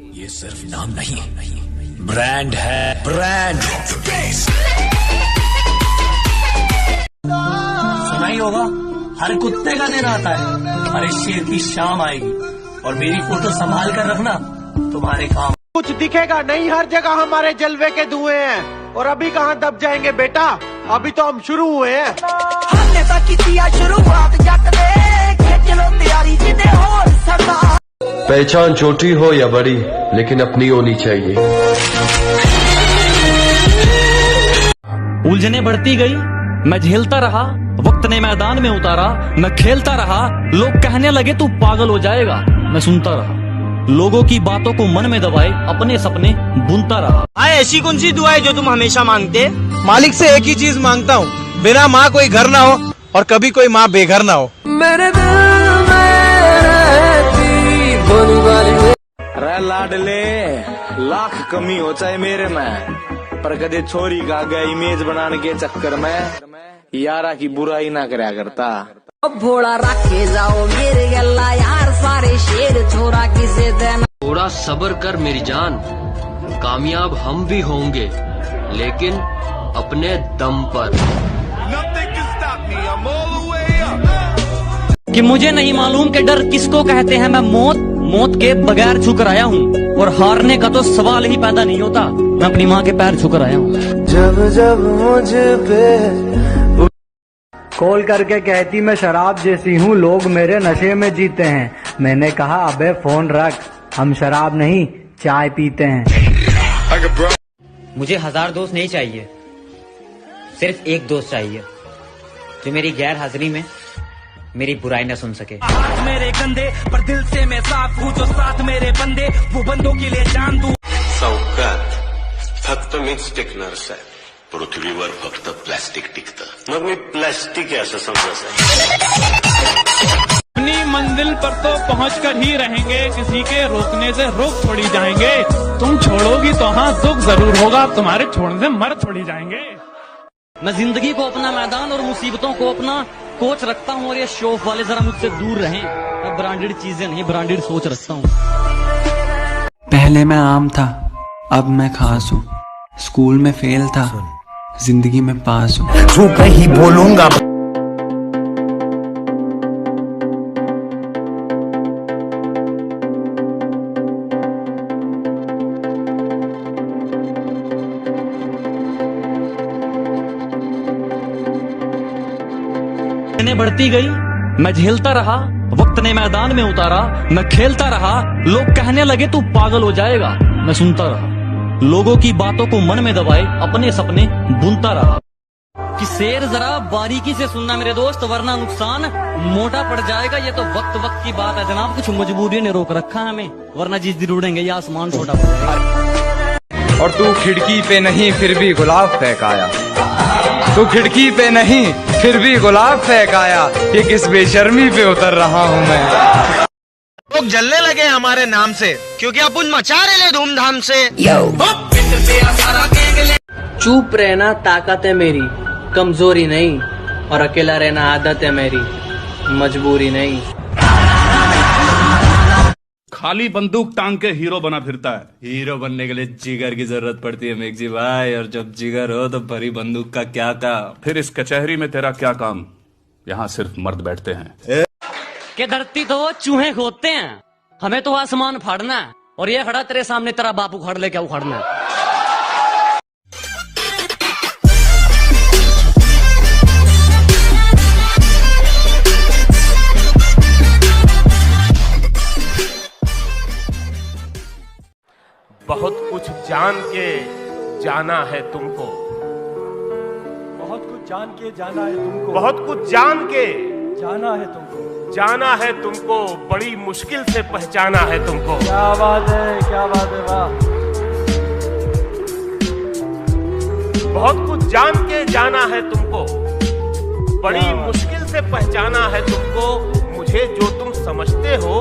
ये सिर्फ नाम नहीं, ब्रांड है, ब्रांड। सुना ही होगा, हर कुत्ते का दिन आता है, हर शेर की शाम आएगी, और मेरी फोटो संभाल कर रखना तुम्हारे काम। कुछ दिखेगा नहीं, हर जगह हमारे जलवे के धुएं हैं, और अभी कहाँ दब जाएंगे बेटा, अभी तो हम शुरू हुए हैं। हमने तक की शुरुआत जट ने, खिंच लो तैयारी जिन्हें हो सरदार। पहचान छोटी हो या बड़ी, लेकिन अपनी होनी चाहिए। उलझने बढ़ती गई, मैं झेलता रहा, वक्त ने मैदान में उतारा, मैं खेलता रहा, लोग कहने लगे तू पागल हो जाएगा, मैं सुनता रहा, लोगों की बातों को मन में दबाए, अपने सपने बुनता रहा। ऐसी कौन सी दुआ है जो तुम हमेशा मांगते? मालिक से एक ही चीज मांगता हूँ, बिना माँ कोई घर ना हो और कभी कोई माँ बेघर ना हो। मेरे दिल में रहती बोली वाली। अरे लाडले, लाख कमी हो चाहे मेरे में, पर कदे छोरी का गया इमेज बनाने के चक्कर में यारा की बुराई ना करया करता। अब भोला रखे जाओ मेरे गल्ला यार, सारे शेर छोरा किसे देना। थोड़ा सब्र कर मेरी जान, कामयाब हम भी होंगे, लेकिन अपने दम पर। कि मुझे नहीं मालूम कि डर किसको कहते हैं, मैं मौत के बगैर छू कर आया हूँ, और हारने का तो सवाल ही पैदा नहीं होता, मैं अपनी माँ के पैर छू कर आया हूँ। जब जब मुझे पे कॉल करके कहती मैं शराब जैसी हूँ, लोग मेरे नशे में जीते हैं। मैंने कहा अबे फोन रख, हम शराब नहीं चाय पीते हैं। मुझे 1000 दोस्त नहीं चाहिए, सिर्फ एक दोस्त चाहिए जो मेरी गैर हाजिरी में मेरी बुराई न सुन सके। हाथ मेरे गंदे पर दिल से मैं साफ हूँ, जो साथ मेरे बंदे वो बंदों के लिए जान दूं। चौकात फक्त मीच टिकणार साहेब, पृथ्वीवर फक्त प्लास्टिक टिकतं, मग मी प्लास्टिक आहे असं समजायचं। अपनी मंजिल पर तो पहुंचकर ही रहेंगे, किसी के रोकने से रोक थोड़ी जाएंगे। तुम छोड़ोगी तो हाँ दुख जरूर होगा, तुम्हारे छोड़ने से मर थोड़ी जाएंगे। मैं जिंदगी को अपना मैदान और मुसीबतों को अपना कोच रखता हूँ, और ये शौक वाले जरा मुझसे दूर रहें। मैं ब्रांडेड चीजें नहीं, ब्रांडेड सोच रखता हूँ। पहले मैं आम था, अब मैं खास हूँ, स्कूल में फेल था, जिंदगी में पास हूँ। तू कहीं बोलूंगा बढ़ती गई, मैं झेलता रहा, वक्त ने मैदान में उतारा, मैं खेलता रहा, लोग कहने लगे तू पागल हो जाएगा, मैं सुनता रहा, लोगों की बातों को मन में दबाए, अपने सपने बुनता रहा। कि शेर जरा बारीकी से सुनना मेरे दोस्त, वरना नुकसान मोटा पड़ जाएगा। ये तो वक्त की बात है जनाब, कुछ मजबूरी ने रोक रखा है हमें, वरना जिस दिन उड़ेंगे ये आसमान छोटा पड़ जाएगा। और तू खिड़की पे नहीं फिर भी गुलाब फेंकाया, तू खिड़की पे नहीं फिर भी गुलाब फेंकाया, ये किस बेशर्मी पे उतर रहा हूँ मैं। लोग जलने लगे हमारे नाम से, क्योंकि अपन मचा रहे ले धूमधाम से। चुप रहना ताकत है मेरी, कमजोरी नहीं, और अकेला रहना आदत है मेरी, मजबूरी नहीं। खाली बंदूक टांग के हीरो बना फिरता है। हीरो बनने के लिए जिगर की जरूरत पड़ती है मेघजी भाई, और जब जिगर हो तो भरी बंदूक का क्या काम। फिर इस कचहरी में तेरा क्या काम, यहाँ सिर्फ मर्द बैठते हैं। के धरती तो वो चूहे खोदते हैं, हमें तो आसमान फाड़ना है, और ये खड़ा तेरे सामने तेरा बाप उखाड़ ले क्या उखाड़ना है। बहुत कुछ जान के जाना है तुमको, बहुत कुछ जान के जाना है तुमको, बहुत कुछ जान के जाना है तुमको, जाना है तुमको, बड़ी मुश्किल से पहचाना है तुमको। क्या बात है, क्या बात है, वाह। बहुत कुछ जान के जाना है तुमको, बड़ी मुश्किल से पहचाना है तुमको। मुझे जो तुम समझते हो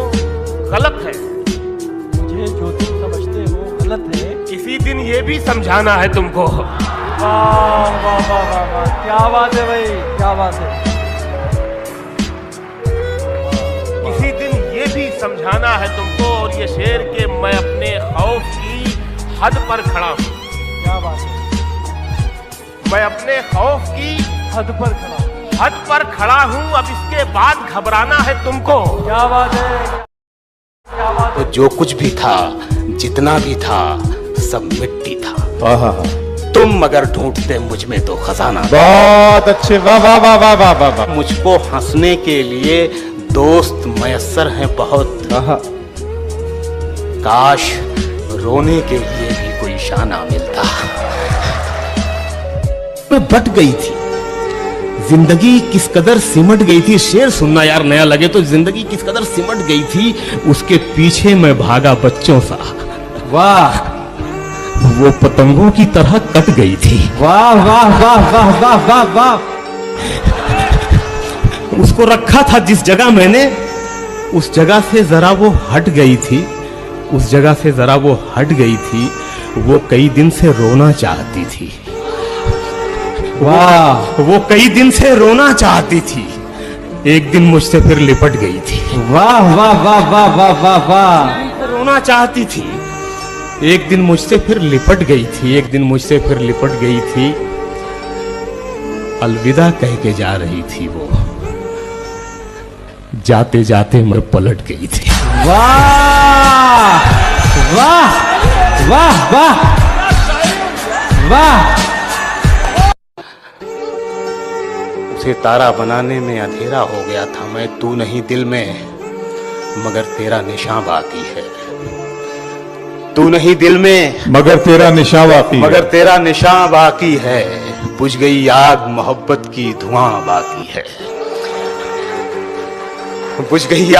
गलत है, मुझे जो तुम समझते हो गलत है, किसी दिन ये भी समझाना है तुमको। वाह वाह वाह वाह वाह, क्या बात है भाई, क्या बात है। किसी दिन ये भी समझाना है तुमको, और ये शेर के मैं अपने हद पर खड़ा हूँ। क्या बात है। मैं अपने खौफ की हद पर खड़ा हूँ। हद पर खड़ा हूँ। अब इसके बाद घबराना है तुमको। क्या बात है। क्या बात तो जो कुछ भी था, जितना भी था, सब मिट्टी था। तुम मगर ढूंढते मुझ में तो खजाना। बहुत अच्छे, वाह वाह वाह वाह वाह वाह वाह। मुझको हंसने के लिए दोस्त मयस्सर हैं बहुत। काश रोने के लिए भी कोई शाना मिलता। मैं बट गई थी, जिंदगी किस कदर सिमट गई थी। शेर सुनना यार नया लगे तो, जिंदगी किस कदर सिमट गई थी, उसके पीछे मैं भागा बच्चों सा। वाह, वो पतंगों की तरह कट गई थी। वाह वाह वाह वाह वाह वाह वाह। उसको रखा था जिस जगह मैंने, उस जगह से जरा वो हट गई थी। उस जगह से जरा वो हट गई थी। वो कई दिन से रोना चाहती थी। वाह, वो कई दिन से रोना चाहती थी। एक दिन मुझसे फिर लिपट गई थी। वाह वाह वाह वाह वाह वाह वाह। रोना चाहती थी, एक दिन मुझसे फिर लिपट गई थी। एक दिन मुझसे फिर लिपट गई थी। अलविदा कह के जा रही थी वो, जाते जाते मैं पलट गई थी। वाह वाह वाह वाह वाह। उसे तारा बनाने में अंधेरा हो गया था मैं। तू नहीं दिल में, मगर तेरा निशान बाकी है। तू नहीं दिल में, मगर तेरा निशान बाकी है। मगर तेरा निशान बाकी है। बुझ गई आग मोहब्बत की, धुआं बाकी है। बुझ गई आग।